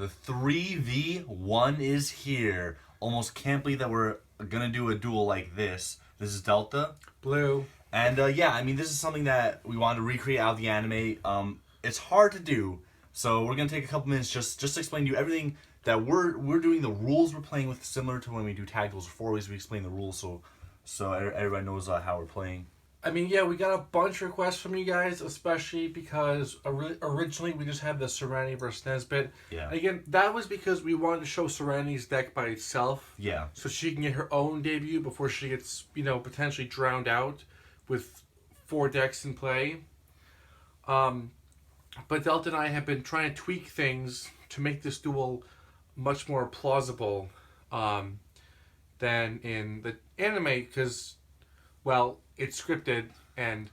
The 3v1 is here. Almost can't believe that we're gonna do a duel like this. This is Delta. Blue. And yeah, I mean, this is something that we wanted to recreate out of the anime. It's hard to do, so we're gonna take a couple minutes just to explain to you everything that we're doing. The rules we're playing with, similar to when we do tag duels or 4 ways. We explain the rules so everybody knows how we're playing. I mean, yeah, we got a bunch of requests from you guys, especially because originally we just had the Serenity versus Nezbitt. Yeah. And again, that was because we wanted to show Serenity's deck by itself. Yeah. So she can get her own debut before she gets, potentially drowned out with 4 decks in play. But Delta and I have been trying to tweak things to make this duel much more plausible than in the anime, because, well, it's scripted, and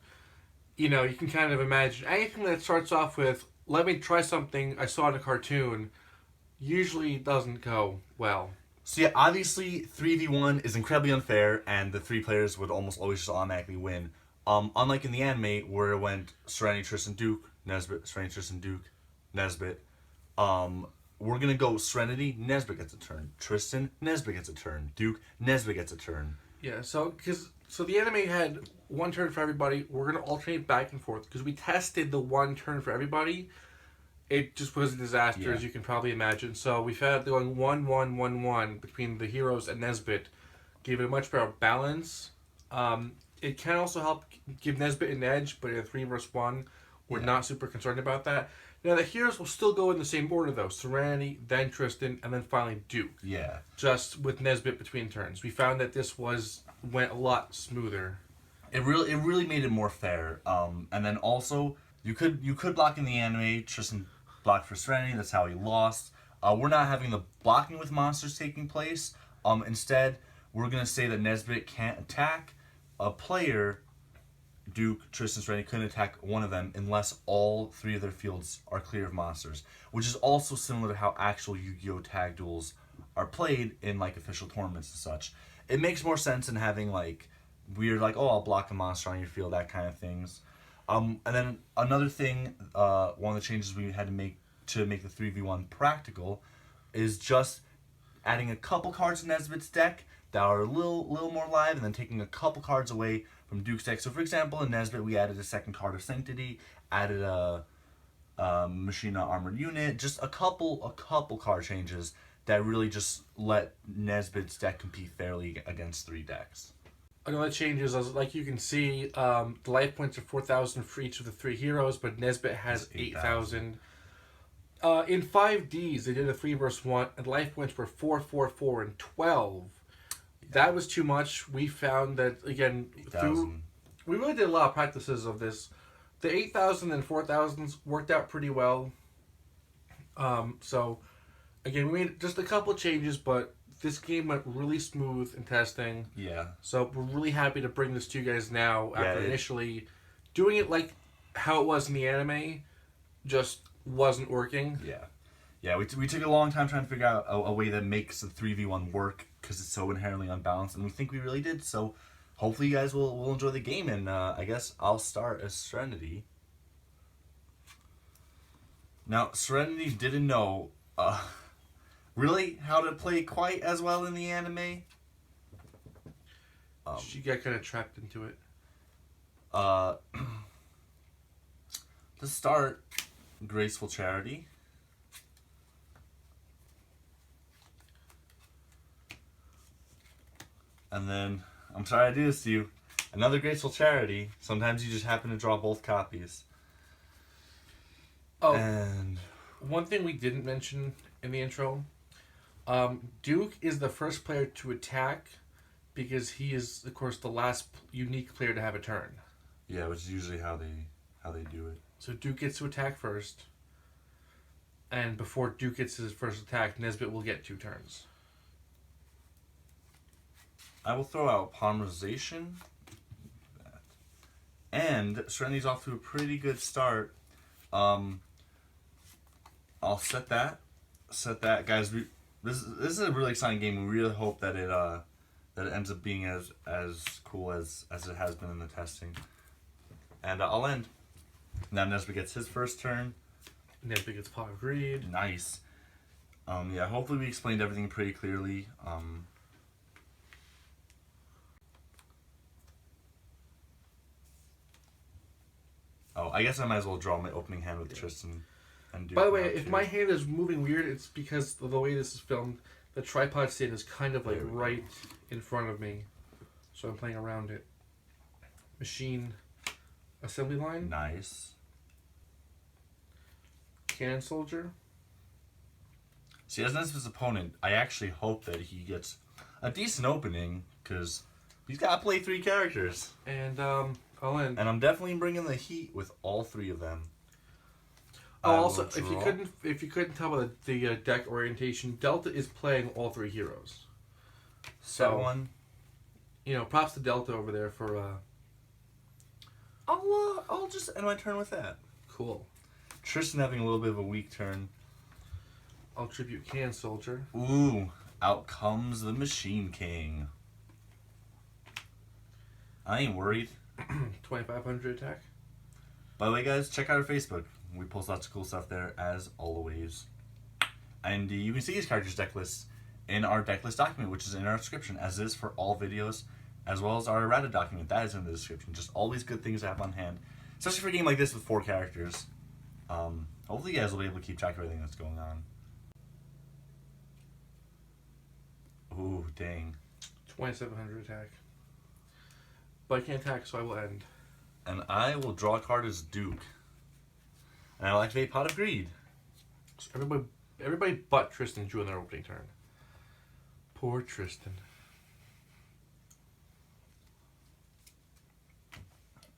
you can kind of imagine anything that starts off with "let me try something I saw in a cartoon" usually doesn't go well. So yeah, obviously 3v1 is incredibly unfair, and the 3 players would almost always just automatically win. Unlike in the anime where it went Serenity, Tristan, Duke, Nezbitt, Serenity, Tristan, Duke, Nezbitt. We're gonna go Serenity, Nezbitt gets a turn. Tristan, Nezbitt gets a turn. Duke, Nezbitt gets a turn. Yeah, so the anime had 1 turn for everybody. We're going to alternate back and forth because we tested the 1 turn for everybody. It just was a disaster, as you can probably imagine. So we found out going 1-1-1-1 between the heroes and Nezbitt gave it a much better balance. It can also help give Nezbitt an edge, but in a 3 versus 1, we're not super concerned about that. Now, the heroes will still go in the same order, though. Serenity, then Tristan, and then finally Duke. Yeah. Just with Nezbitt between turns. We found that this went a lot smoother. It really made it more fair. And then also, you could block in the anime. Tristan blocked for Serenity. That's how he lost. We're not having the blocking with monsters taking place. Instead, we're going to say that Nezbitt can't attack a player. Duke, Tristan, Serenity couldn't attack one of them unless all 3 of their fields are clear of monsters, which is also similar to how actual Yu-Gi-Oh! Tag duels are played in like official tournaments and such. It makes more sense than having like weird I'll block a monster on your field, that kind of things. And then another thing, one of the changes we had to make the 3v1 practical is just adding a couple cards in Nezbitt's deck that are a little more live, and then taking a couple cards away from Duke's deck. So for example, in Nezbitt, we added a 2nd card of Sanctity, added a Machina Armored Unit, just a couple card changes that really just let Nezbitt's deck compete fairly against 3 decks. Another change is, like you can see, the life points are 4,000 for each of the 3 heroes, but Nezbitt has 8,000. In 5Ds, they did a 3 versus 1, and life points were 4, 4, 4, and 12. That was too much. We found that, again, we really did a lot of practices of this. The 8,000 and 4,000s worked out pretty well. So, again, we made just a couple of changes, but this game went really smooth in testing. Yeah. So we're really happy to bring this to you guys now after initially doing it like how it was in the anime just wasn't working. Yeah. Yeah, we took a long time trying to figure out a way that makes the 3v1 work because it's so inherently unbalanced, and we think we really did. So hopefully you guys will enjoy the game, and I guess I'll start as Serenity. Now, Serenity didn't know really how to play quite as well in the anime. She got kind of trapped into it. To start, Graceful Charity. And then, I'm sorry I do this to you, another Graceful Charity. Sometimes you just happen to draw both copies. Oh, and one thing we didn't mention in the intro, Duke is the first player to attack because he is, of course, the last unique player to have a turn. Yeah, which is usually how they do it. So Duke gets to attack first, and before Duke gets his first attack, Nezbitt will get 2 turns. I will throw out Polymerization. And Serenity's off to a pretty good start. I'll set that. Guys, this is a really exciting game. We really hope that it ends up being as cool as it has been in the testing. And I'll end. Now Nezbitt gets his first turn. Nezbitt gets Pot of Greed. Nice. Yeah, hopefully we explained everything pretty clearly. Oh, I guess I might as well draw my opening hand with Tristan and Duke. By the way, now, if too. my hand is moving weird, it's because of the way this is filmed. The tripod stand is kind of like There we right in front of me, so I'm playing around it. Machine assembly line, Nice. cannon soldier, See, as Nezbitt's opponent, I actually hope that he gets a decent opening, because he's got to play 3 characters. and I'll end. And I'm definitely bringing the heat with all 3 of them. Oh, I will also, if draw. you couldn't tell by the deck orientation, Delta is playing all 3 heroes. Set So, 1. You know, props to Delta over there for I'll just end my turn with that. cool. Tristan having a little bit of a weak turn. I'll tribute cannon soldier. Ooh, out comes the Machine King. I ain't worried. 2500 attack. By the way, guys, check out our Facebook. We post lots of cool stuff there, as always. And you can see these characters' deck lists in our deck list document, which is in our description, as is for all videos, as well as our errata document. That is in the description. Just always good things to have on hand, especially for a game like this with 4 characters. Hopefully you guys will be able to keep track of everything that's going on. Ooh, dang. 2700 attack. But I can't attack, so I will end. And I will draw a card as Duke. And I will activate Pot of Greed. So everybody but Tristan drew in their opening turn. Poor Tristan.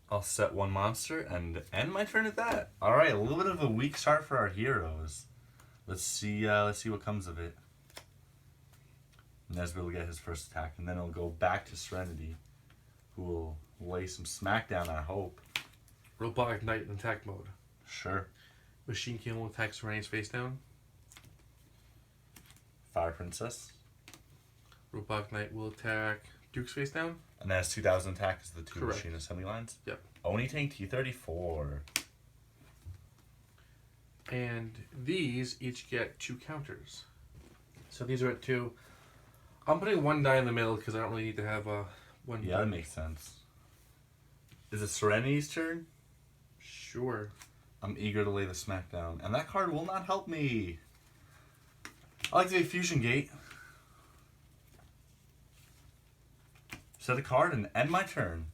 I'll set 1 monster and end my turn at that. Alright, a little bit of a weak start for our heroes. Let's see what comes of it. Nezbitt will get his first attack, and then it'll go back to Serenity, who will lay some smackdown, I hope. Robotic Knight in attack mode. Sure. Machine King will attack Serenity's face down. Fire Princess. Robotic Knight will attack Duke's face down. And that has 2,000 attack as the 2 Correct. machine assembly lines. Yep. Oni Tank T-34. And these each get 2 counters. So these are at 2. I'm putting 1 die in the middle because I don't really need to have one. Yeah, that makes sense. Is it Serenity's turn? Sure. I'm eager to lay the smackdown. And that card will not help me. I like to do Fusion Gate. Set a card and end my turn.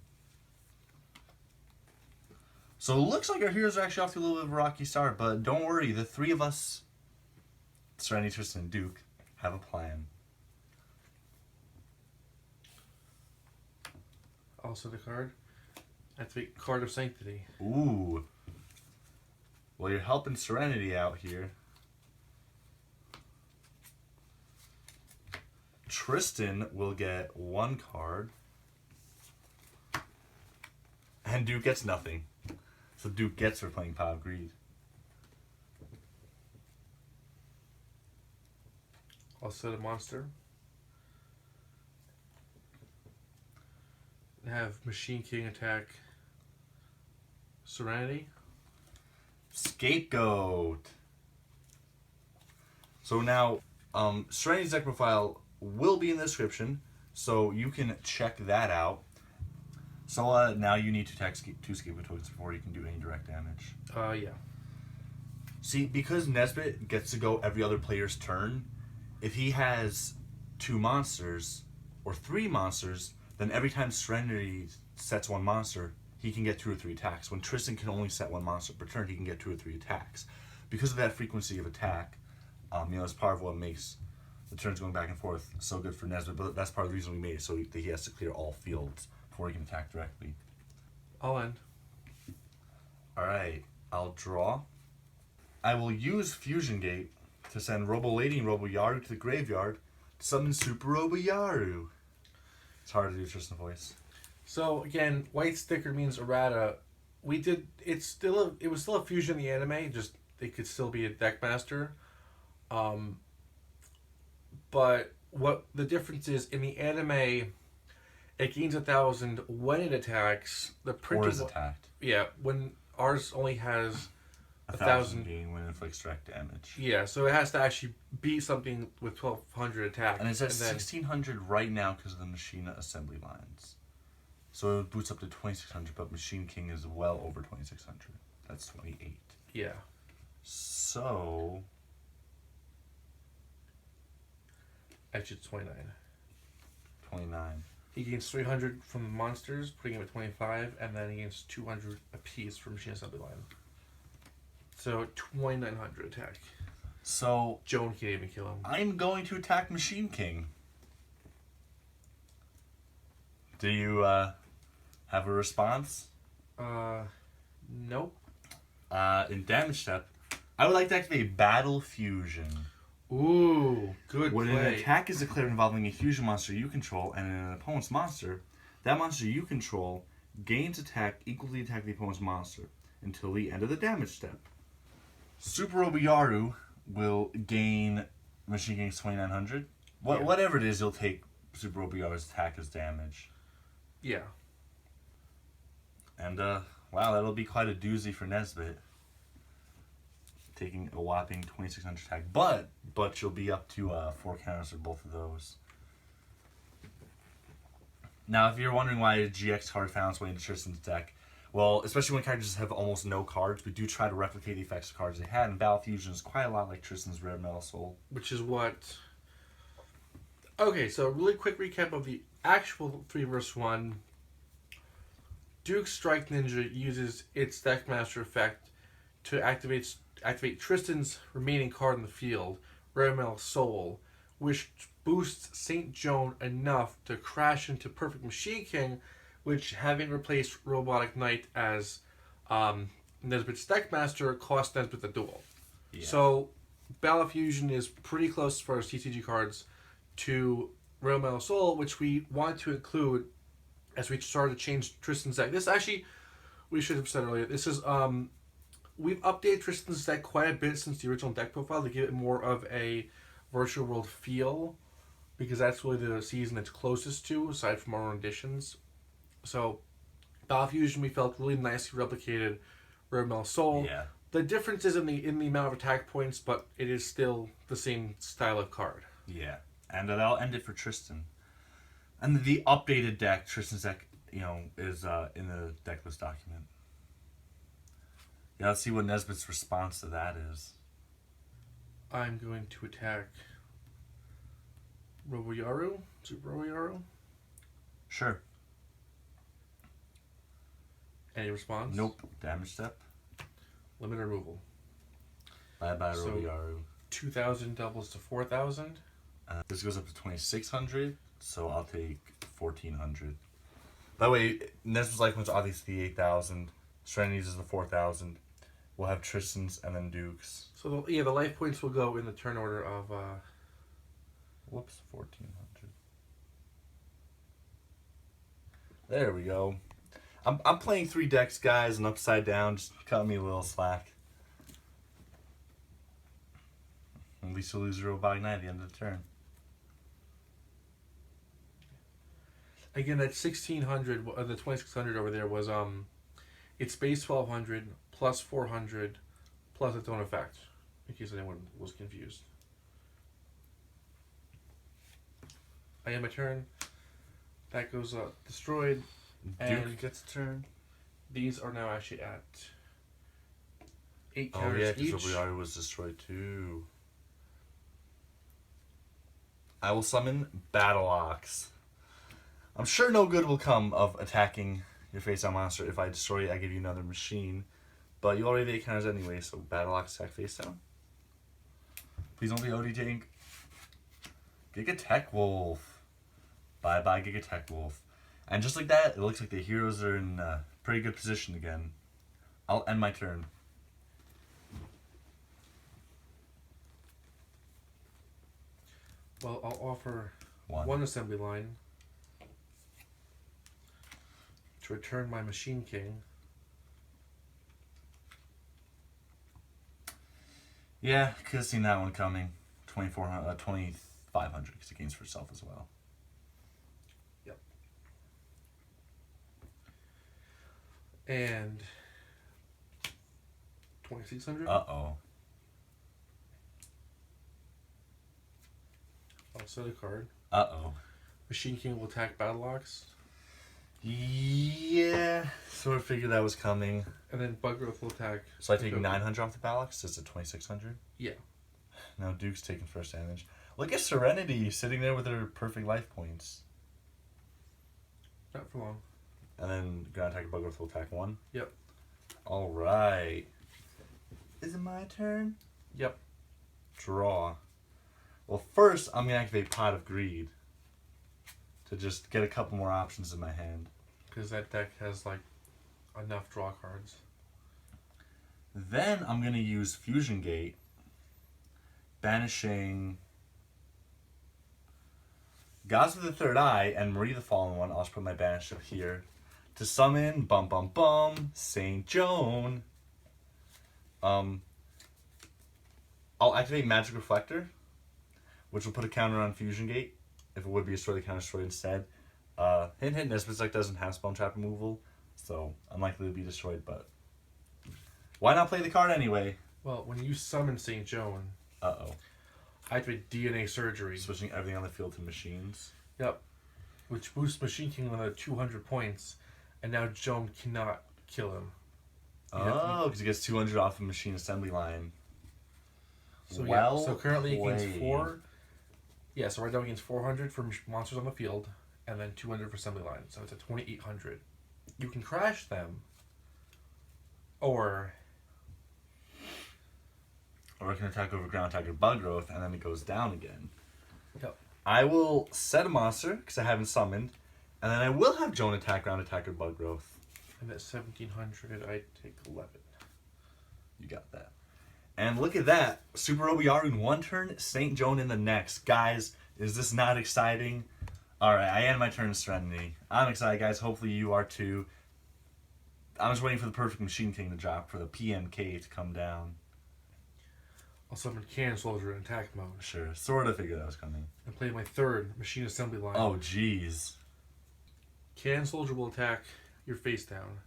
So it looks like our heroes are actually off to a little bit of a rocky start, but don't worry, the 3 of us, Serenity, Tristan, and Duke, have a plan. Also the card. Activate Card of Sanctity. Ooh. Well, you're helping Serenity out here. Tristan will get 1 card. And Duke gets nothing. So Duke gets for playing Pot of Greed. I'll set a monster. Have Machine King attack Serenity. Scapegoat. So now, Serenity's deck profile will be in the description, so you can check that out. So now you need to attack 2 Scapegoat tokens before you can do any direct damage. Yeah. See, because Nezbitt gets to go every other player's turn, if he has 2 monsters or 3 monsters, then every time Serenity sets 1 monster, he can get 2 or 3 attacks. When Tristan can only set 1 monster per turn, he can get 2 or 3 attacks. Because of that frequency of attack, it's part of what makes the turns going back and forth so good for Nezbitt. But that's part of the reason we made it, so that he has to clear all fields before he can attack directly. I'll end. Alright, I'll draw. I will use Fusion Gate to send Robo Lady and Robo Yaru to the graveyard to summon Super Robo Yaru. It's hard to do Tristan voice. So again, white sticker means errata. It was still a fusion in the anime, just they could still be a deck master. But what the difference is in the anime, it gains 1,000 when it attacks. The Or printed is attacked. yeah, when ours only has 1,000 being when it inflicts direct damage. Yeah, so it has to actually beat something with 1,200 attack. And it's at 1,600 right now because of the machine assembly lines. So it boots up to 2,600, but Machine King is well over 2,600. That's 28. Yeah. So... Actually, it's 29. 29. He gains 300 from the monsters, putting him at 25, and then he gains 200 apiece from Machine Assembly Line. So 2,900 attack. So Joan can't even kill him. I'm going to attack Machine King. Do you have a response? Nope. In damage step, I would like to activate Battle Fusion. Ooh, good When play. an attack is declared involving a fusion monster you control and an opponent's monster, that monster you control gains attack equal to the attack of the opponent's monster until the end of the damage step. Super Obiyaru will gain Machine King's 2,900. Whatever it is, you'll take Super Obiyaru's attack as damage. Yeah. And, wow, that'll be quite a doozy for Nezbitt. Taking a whopping 2,600 attack. But you'll be up to 4 counters for both of those. Now, if you're wondering why a GX card found its way into Tristan's deck, well, especially when characters have almost no cards, we do try to replicate the effects of cards they had, and Battle Fusion is quite a lot like Tristan's Rare Metal Soul. Which is what... Okay, so really quick recap of the actual 3 vs. 1. Duke's Strike Ninja uses its Deckmaster effect to activate Tristan's remaining card in the field, Rare Metal Soul, which boosts St. Joan enough to crash into Perfect Machine King, which, having replaced Robotic Knight as Nezbitt's Deckmaster, cost Nezbitt the duel. Yeah. So, Battle Fusion is pretty close as far as TCG cards to Rare Metal Soul, which we want to include as we start to change Tristan's deck. This actually, we should have said earlier, this is... We've updated Tristan's deck quite a bit since the original deck profile to give it more of a virtual world feel, because that's really the season it's closest to, aside from our own additions. So, Battle Fusion we felt really nicely replicated Rare Metal Soul. Yeah. The difference is in the amount of attack points, but it is still the same style of card. Yeah, and that'll end it for Tristan. And the updated deck, Tristan's deck, is in the deck list document. Yeah, let's see what Nezbitt's response to that is. I'm going to attack Roboyaru? Super Roboyaru? Sure. Any response? Nope. Damage step. Limit removal. Bye-bye, So, Roboyaru. 2,000 doubles to 4,000. This goes up to 2,600, so I'll take 1,400. That way, Nezbitt's life points are obviously the 8,000. Serenity's is the 4,000. We'll have Tristan's and then Duke's. So, the life points will go in the turn order of... Whoops, 1,400. There we go. I'm playing 3 decks, guys, and upside down. Just cut me a little slack. At least you'll lose your Robotic Knight at the end of the turn. Again, that 1,600, the 2,600 over there was, it's base 1,200 plus 400 plus its own effect, in case anyone was confused. I end my turn. That goes destroyed. Duke gets a turn. These are now actually at 8 Oh counters yeah, because each. Roboyaru was destroyed too. I will summon Battle Ox. I'm sure no good will come of attacking your face-down monster. If I destroy it, I give you another machine. But you already have 8 counters anyway, so Battle Ox attack face-down. Please don't be OD Tank. Giga-Tech Wolf. Bye-bye, Giga-Tech Wolf. And just like that, it looks like the heroes are in pretty good position again. I'll end my turn. Well, I'll offer one assembly line to return my Machine King. Yeah, could have seen that one coming. 2,500 because it gains for itself as well. Yep. And 2600. Uh-oh. I'll set a card. Uh-oh. Machine King will attack Battle Ox. Yeah, sort of figured that was coming. And then Bug Growth will attack. So I take 900 off the Ballox, is it 2600? Yeah. Now Duke's taking first damage. Look at Serenity sitting there with her perfect life points. Not for long. And then Ground Attack Bug Growth will attack 1? Yep. Alright. Is it my turn? Yep. Draw. Well, first I'm going to activate Pot of Greed. To just get a couple more options in my hand. Because that deck has, like, enough draw cards. Then I'm going to use Fusion Gate. Banishing Gods of the Third Eye and Marie the Fallen One. I'll just put my banish up here. To summon, bum bum bum, Saint Joan. I'll activate Magic Reflector, which will put a counter on Fusion Gate. If it would be a story, the counter story instead. Hint hint, Nezbitt's deck doesn't have Spell Trap removal, so unlikely to be destroyed, but why not play the card anyway? Well, when you summon St. Joan, Uh-oh. I activate DNA Surgery. Switching everything on the field to machines. Yep. Which boosts Machine King another 200 points, and now Joan cannot kill him. Oh, because he gets 200 off the machine assembly line. So well yeah, so currently played. against 4. Yeah, so right now against 400 for monsters on the field, and then 200 for assembly line. So it's at 2,800. You can crash them, or Or it can attack over ground attack or bug growth, and then it goes down again. Yep. I will set a monster, because I haven't summoned, and then I will have Joan attack ground attack or bug growth. And at 1,700, I take 11. You got that. And look at that. Super Obiaru in one turn, St. Joan in the next. Guys, is this not exciting? Alright, I end my turn in Serenity. I'm excited, guys. Hopefully you are too. I'm just waiting for the perfect Machine King to drop, for the PMK to come down. I'll summon Cannon Soldier in attack mode. Sure, sort of figured that was coming. And play my third Machine Assembly line. Oh, jeez. Cannon Soldier will attack your face down.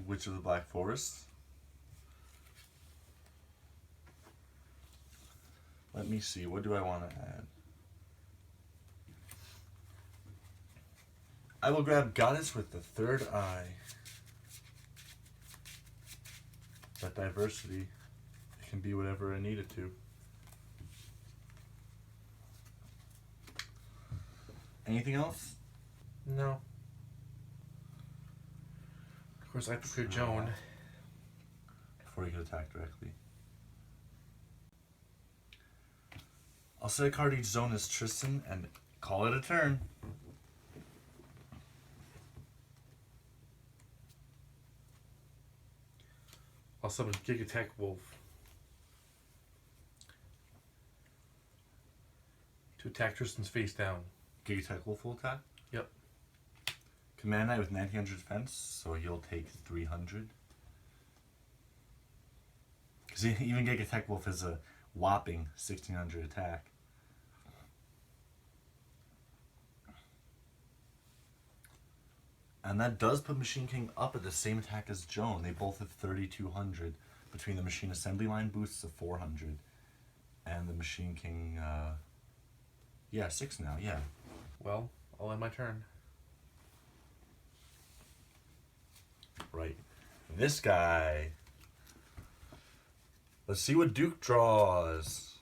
Witch of the Black Forest. Let me see, what do I want to add? I will grab Goddess with the Third Eye. That diversity, it can be whatever I need it to. Anything else? No. Of course, I prepared Joan. Before you can attack directly. I'll set a card each zone as Tristan and call it a turn. I'll summon Gig Attack Wolf to attack Tristan's face down. Gig Attack Wolf will attack? Yep. Command Knight with 1900 defense, so you'll take 300. Because even Gig Attack Wolf is a whopping 1600 attack. And that does put Machine King up at the same attack as Joan. They both have 3200 between the Machine Assembly Line boosts of 400 and the Machine King, yeah, 6 now, yeah. Well, I'll end my turn. Right. This guy. Let's see what Duke draws.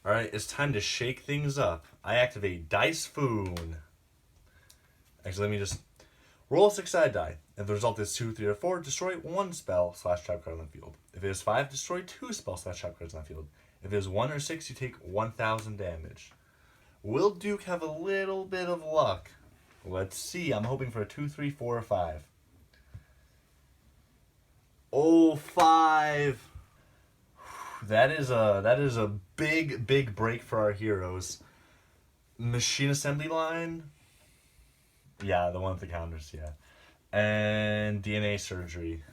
Alright, it's time to shake things up. I activate Dice Foon. Actually, let me just roll a 6-sided die. If the result is 2, 3, or 4, destroy 1 spell / trap card on the field. If it is 5, destroy 2 spell / trap cards on the field. If it is 1 or 6, you take 1000 damage. Will Duke have a little bit of luck? Let's see. I'm hoping for a 2, 3, 4, or 5. Oh, 5. That is a big break for our heroes. Machine Assembly Line. Yeah, the one with the counters, yeah. And DNA Surgery.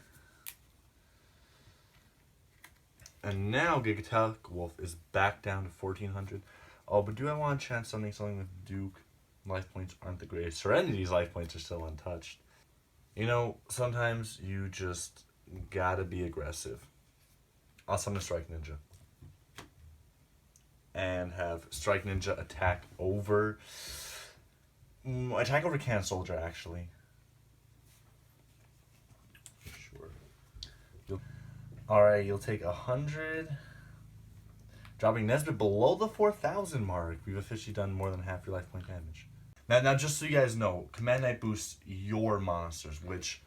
And now Gig Attack Wolf is back down to 1400. Oh, but do I want to chance something with Duke? life points aren't the greatest. Serenity's life points are still untouched. You know, sometimes you just gotta be aggressive. I'll summon a Strike Ninja. And have Strike Ninja attack over... attack over Can Soldier, actually. Sure. Alright, you'll take 100... Dropping Nezbitt below the 4,000 mark. We've officially done more than half your life point damage. Now, just so you guys know, Command Knight boosts your monsters, which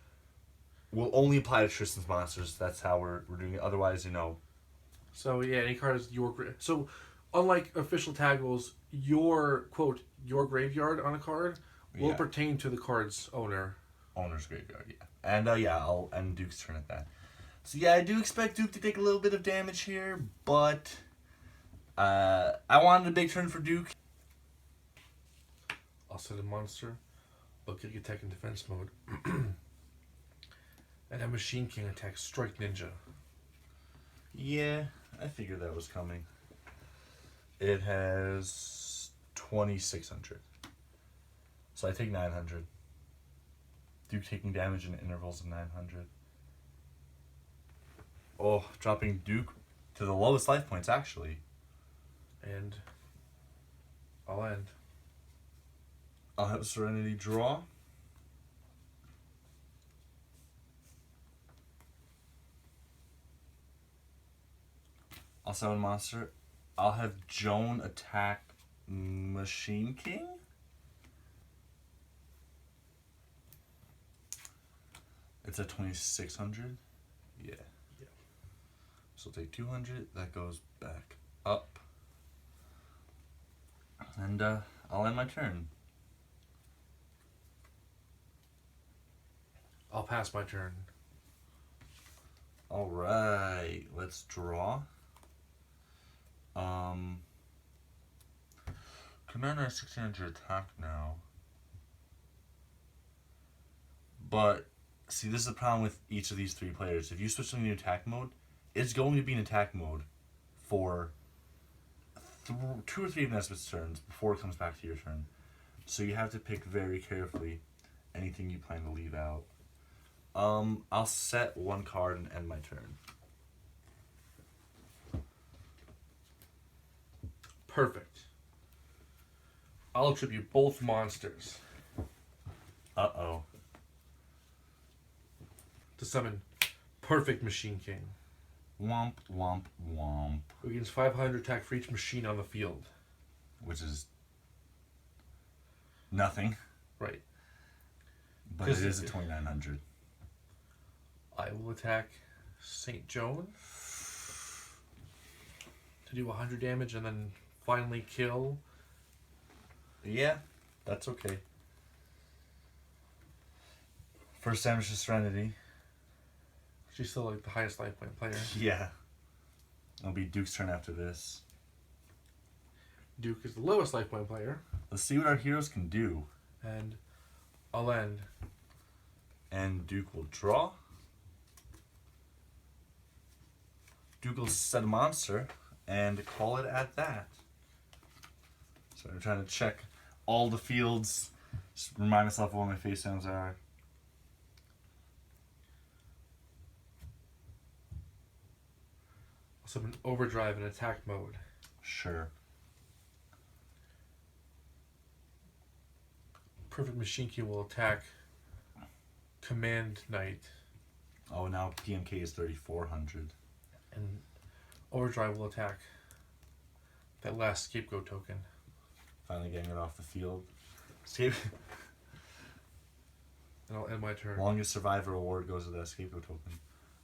will only apply to Tristan's monsters. That's how we're doing it. Otherwise, you know. So, yeah, any card is your... So, unlike official tag rules, your, quote, your graveyard on a card will pertain to the card's owner. Owner's graveyard, yeah. And, I'll end Duke's turn at that. So, yeah, I do expect Duke to take a little bit of damage here, but... I wanted a big turn for Duke. I'll set a monster. I'll get attack in defense mode. And a Machine King attacks Strike Ninja. Yeah, I figured that was coming. It has 2,600. So I take 900. Duke taking damage in intervals of 900. Oh, dropping Duke to the lowest life points, actually. And I'll end. I'll have Serenity draw. I'll summon monster. I'll have Joan attack Machine King. It's at 2,600. Yeah. So I'll take 200. That goes back up. And I'll end my turn. I'll pass my turn. Alright, let's draw. Commander has 600 attack now. But, see, this is the problem with each of these three players. If you switch them to attack mode, it's going to be in attack mode for 2 or 3 of Nezbitt's turns before it comes back to your turn. So you have to pick very carefully anything you plan to leave out. I'll set 1 card and end my turn. Perfect. I'll attribute both monsters. Uh-oh. To summon Perfect Machine King. Womp, womp, womp. Who gains 500 attack for each machine on the field. Which is nothing. Right. But it is a 2,900. I will attack St. Joan to do 100 damage and then finally kill. Yeah, that's okay. First damage to Serenity. She's still like the highest life point player. Yeah. It'll be Duke's turn after this. Duke is the lowest life point player. Let's see what our heroes can do. And I'll end. And Duke will draw. Duke will set a monster and call it at that. So I'm trying to check all the fields. Just remind myself of what my face sounds are. I'll summon Overdrive in attack mode. Sure. Perfect Machine King will attack Command Knight. Oh, now PMK is 3,400. And Overdrive will attack that last Scapegoat token. Finally getting it off the field. And I'll end my turn. Longest survivor award goes to that scapegoat token.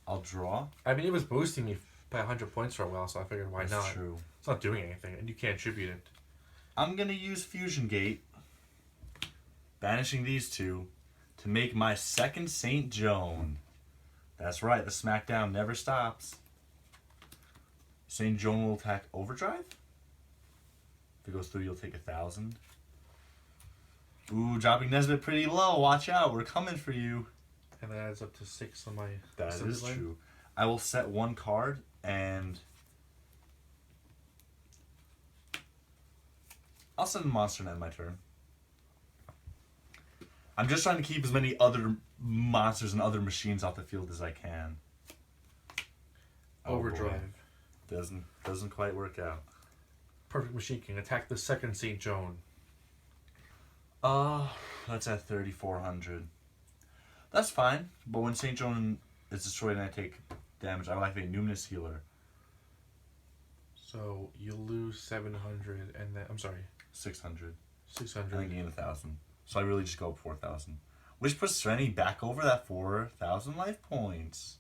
I'll draw. I mean, it was boosting me by 100 points for a while, so I figured why That's not? true. It's not doing anything, and you can't attribute it. I'm going to use Fusion Gate, banishing these two, to make my second St. Joan. That's right, the SmackDown never stops. St. Joan will attack Overdrive. If it goes through, you'll take 1,000. Ooh, dropping Nezbitt pretty low. Watch out, we're coming for you. And that adds up to 6 on my... That is true. I will set 1 card and... I'll send a monster and end my turn. I'm just trying to keep as many other monsters and other machines off the field as I can. Overdrive. Oh, doesn't quite work out. Perfect Machine King. Attack the second St. Joan. That's at 3,400. That's fine. But when St. Joan is destroyed and I take damage, I will activate Numinous Healer. So you lose 700 and then, I'm sorry, 600. 600. And I gain 1,000. So I really just go up 4,000. Which puts Serenity back over that 4,000 life points.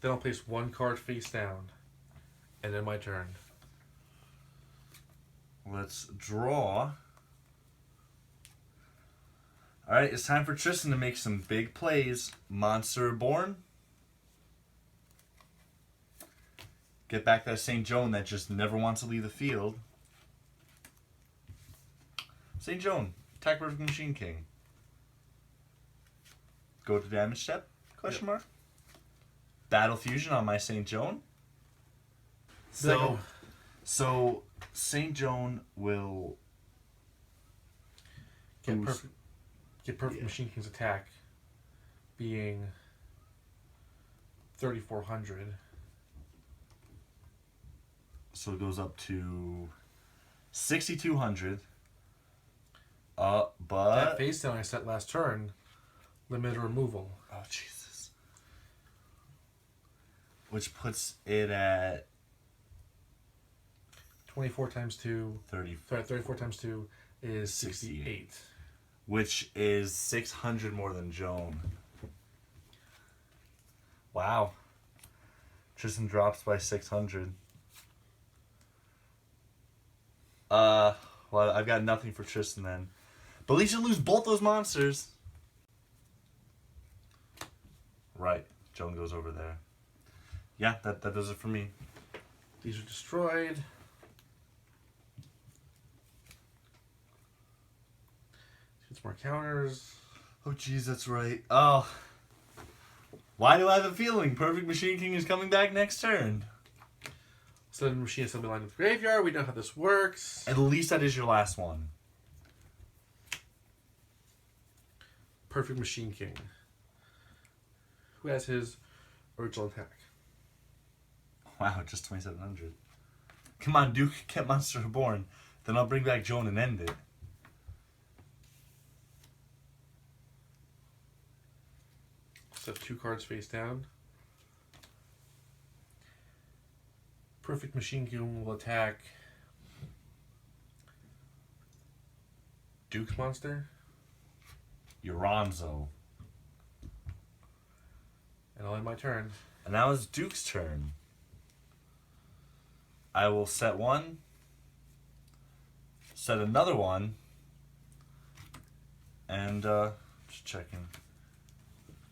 Then I'll place one card face down. And then my turn. Let's draw. Alright, it's time for Tristan to make some big plays. Monster Reborn. Get back that St. Joan that just never wants to leave the field. St. Joan, attack Perfect Machine King. Go to damage step? Question mark. Battle Fusion on my St. Joan. So St. Joan will Get perfect Machine King's attack being 3,400. So it goes up to 6,200. That But face down I set last turn, limited removal. oh Jesus. Which puts it at 24 times 2, 30, 34 times 2 is 68. which is 600 more than Joan. Wow. Tristan drops by 600. Well, I've got nothing for Tristan then. But at least you lose both those monsters. Right. Joan goes over there. Yeah, that does it for me. These are destroyed. Gets more counters. Oh, jeez, that's right. Oh. Why do I have a feeling Perfect Machine King is coming back next turn? So the machine assembly line with the graveyard. We know how this works. At least that is your last one. Perfect Machine King. Who has his original attack? Wow, just 2,700. Come on, Duke, get Monster Reborn. Then I'll bring back Joan and end it. Set 2 cards face down. Perfect Machine King will attack Duke's monster. Uranzo. And I'll end my turn. And now it's Duke's turn. I will set one. Set another one. And, just checking.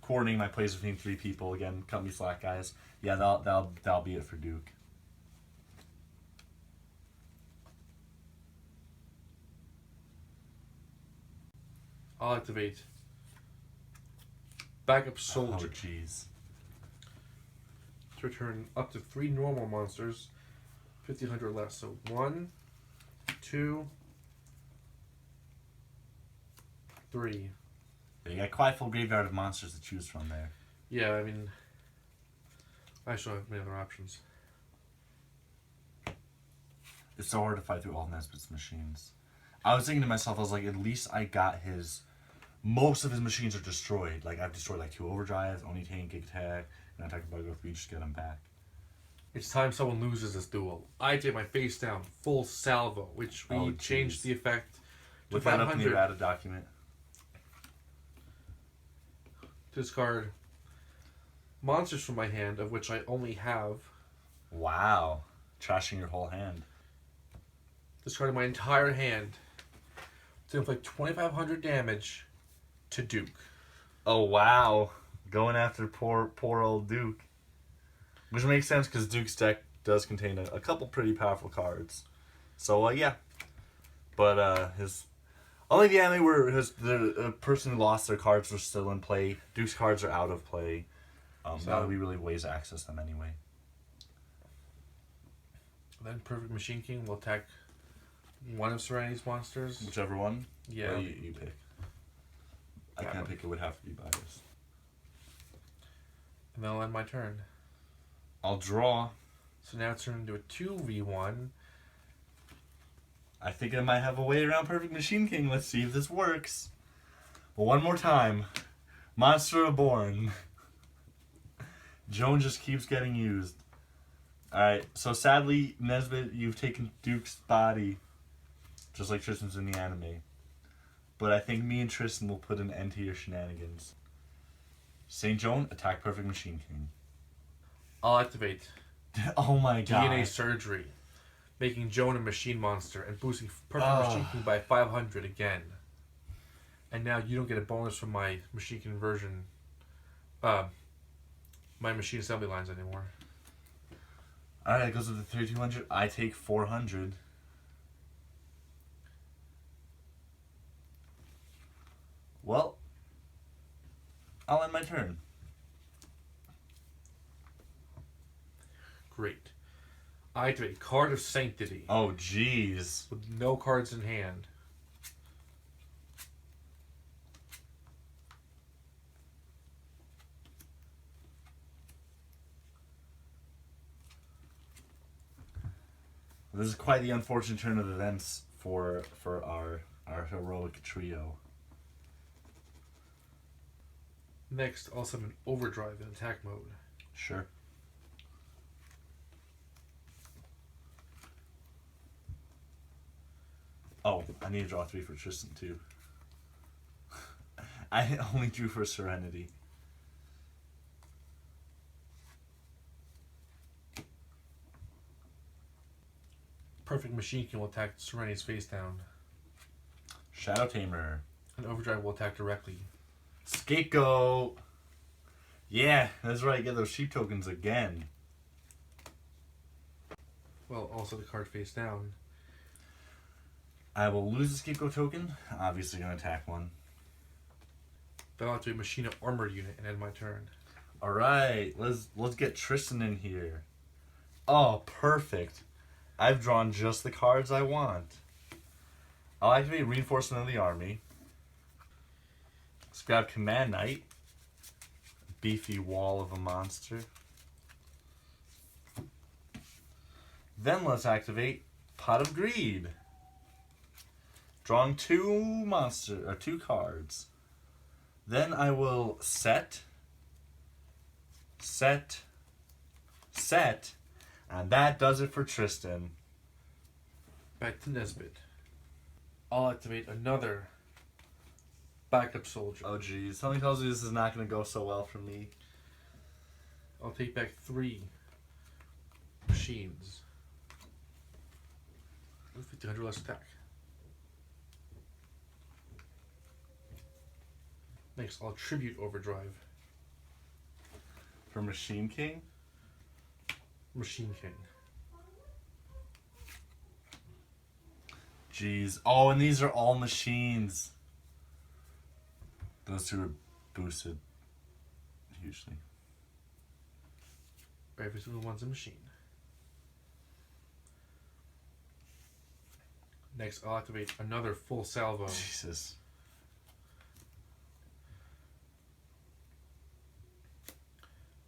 Coordinating my plays between 3 people. Again, cut me slack, guys. Yeah, that'll be it for Duke. I'll activate Backup Soldier. Oh, jeez. To return up to 3 normal monsters, 1,500 less. So 1, 2, 3. You got quite a full graveyard of monsters to choose from there. Yeah, I mean, I still have many other options. It's so hard to fight through all Nezbitt's machines. I was thinking to myself, I was like, at least I got his... Most of his machines are destroyed. Like, I've destroyed like 2 overdrives, only tank, gig attack, and I attack by go 3, just get them back. It's time someone loses this duel. I take my face down, full salvo, which we changed the effect to Look that up in the 500. errata document. Discard monsters from my hand, of which I only have. Wow. Trashing your whole hand. Discarding my entire hand to inflict 2,500 damage to Duke. Oh, wow. Going after poor old Duke. Which makes sense because Duke's deck does contain a couple pretty powerful cards. So, yeah. But, his... Only the anime where the person who lost their cards were still in play. Duke's cards are out of play. That would be really ways to access them anyway. Then Perfect Machine King will attack one of Serenity's monsters. Whichever one. Yeah. Well, you pick. I kind of think it would have to be biased. And then I'll end my turn. I'll draw. So now it's turned into a 2v1. I think I might have a way around Perfect Machine King. Let's see if this works. Well, one more time. Monster Reborn. Joan just keeps getting used. Alright, so sadly, Nezbitt, you've taken Duke's body. Just like Tristan's in the anime. But I think me and Tristan will put an end to your shenanigans. St. Joan, attack Perfect Machine King. I'll activate Oh my god. DNA Surgery, making Joan a machine monster and boosting Perfect Machine King by 500 again. And now you don't get a bonus from my machine conversion, my machine assembly lines anymore. Alright, it goes with the 3200. I take 400. Well, I'll end my turn. Great. I activate Card of Sanctity Oh, jeez. with no cards in hand. This is quite the unfortunate turn of events for our heroic trio. Next, I'll summon Overdrive in attack mode. Sure. Oh, I need to draw 3 for Tristan too. I only drew for Serenity. Perfect Machine King will attack Serenity's face down. Shadow Tamer. And Overdrive will attack directly. Scapegoat. Yeah, that's right. Get those sheep tokens again. Well, also the card face down. I will lose the Scapegoat token. Obviously going to attack one. Then I'll activate Machine Armored Unit and end my turn. Alright, let's get Tristan in here. Oh, perfect. I've drawn just the cards I want. I'll activate Reinforcement of the Army. Let's grab Command Knight. Beefy wall of a monster. Then let's activate Pot of Greed. Drawing 2 cards. Then I will set, and that does it for Tristan. Back to Nezbitt. I'll activate another backup soldier. Oh geez, something tells me this is not going to go so well for me. I'll take back 3 machines. With 1500 less attack. Next, I'll tribute Overdrive. For Machine King? Machine King. Jeez. Oh, and these are all machines. Those 2 are boosted hugely. Every single one's a machine. Next, I'll activate another full salvo. Jesus.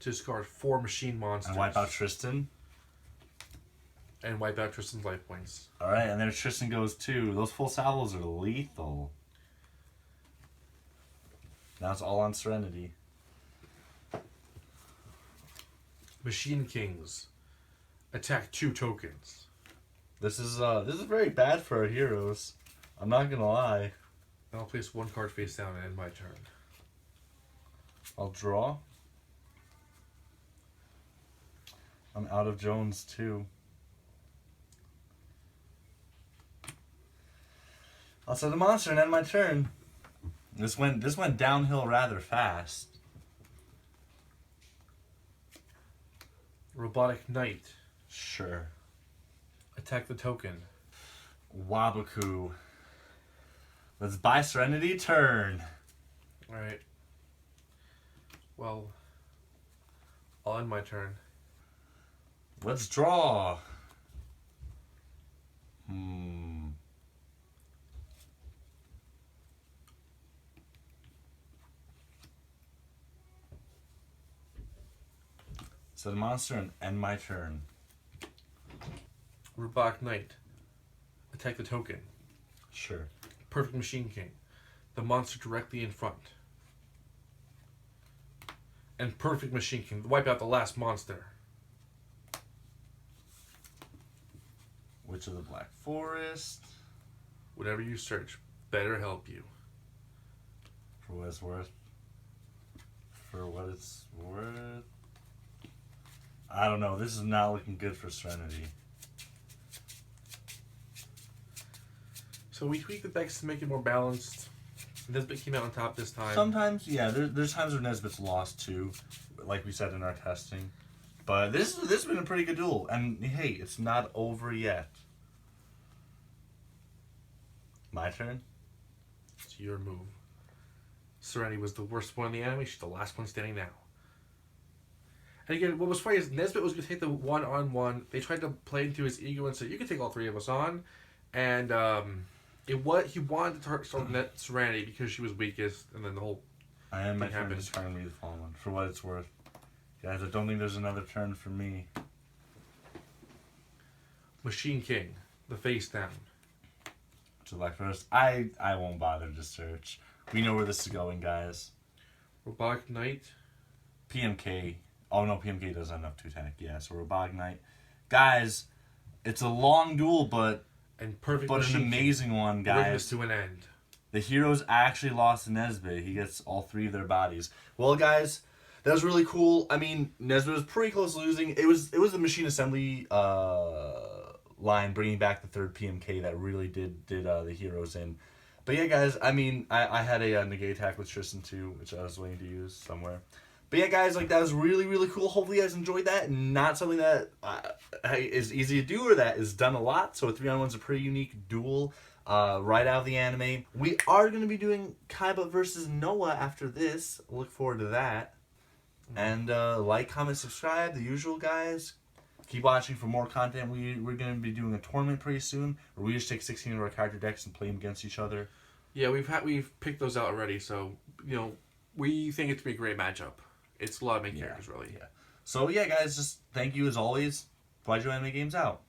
To discard 4 machine monsters. And wipe out Tristan? And wipe out Tristan's life points. Alright, and then Tristan goes too. Those full salvos are lethal. Now it's all on Serenity. Machine Kings. Attack 2 tokens. This is very bad for our heroes. I'm not gonna lie. I'll place 1 card face down and end my turn. I'll draw. I'm out of Jones too. I'll set the monster and end my turn. This went downhill rather fast. Robotic Knight. Sure. Attack the token. Wabaku. Let's buy Serenity turn. Alright. Well, I'll end my turn. Let's draw. Set a monster and end my turn. Robotic Knight. Attack the token. Sure. Perfect Machine King. The monster directly in front. And Perfect Machine King. Wipe out the last monster. Witch of the Black Forest. Whatever you search, better help you. For what it's worth. For what it's worth. I don't know. This is not looking good for Serenity. So we tweaked the decks to make it more balanced. Nezbitt came out on top this time. Sometimes, yeah, there's times where Nezbitt's lost too, like we said in our testing. But this has been a pretty good duel, and hey, it's not over yet. My turn? It's your move. Serenity was the worst one in the anime. She's the last one standing now. And again, what was funny is Nezbitt was going to take the one-on-one. They tried to play into his ego and say, you can take all three of us on. And he wanted to start Serenity because she was weakest, and then the whole I am my thing turn happened. to turn me the fallen, for what it's worth. Guys, I don't think there's another turn for me. Machine King, the face down. To the Black Forest. I won't bother to search. We know where this is going, guys. Robotic Knight. PMK. Oh no, PMK doesn't have enough to attack. Yeah, so Robotic Knight. Guys, it's a long duel, but And Perfect an Machine amazing one, King. Bring this guys. to an end. The heroes actually lost to Nezbitt. He gets all three of their bodies. Well, guys, that was really cool. I mean, Nezbitt was pretty close to losing. It was the machine assembly line bringing back the third PMK that really did the heroes in. But yeah, guys, I mean, I had a negate attack with Tristan too, which I was waiting to use somewhere. But yeah, guys, like that was really, really cool. Hopefully you guys enjoyed that. Not something that is easy to do or that is done a lot. So a 3-on-1's a pretty unique duel right out of the anime. We are going to be doing Kaiba versus Noah after this. Look forward to that. And like, comment, subscribe, the usual, guys. Keep watching for more content. We're going to be doing a tournament pretty soon where we just take 16 of our character decks and play them against each other. Yeah, we've picked those out already, so we think it's gonna be a great matchup. It's a lot of main characters, really. Yeah. So yeah, guys, just thank you as always. Why'd you anime games out?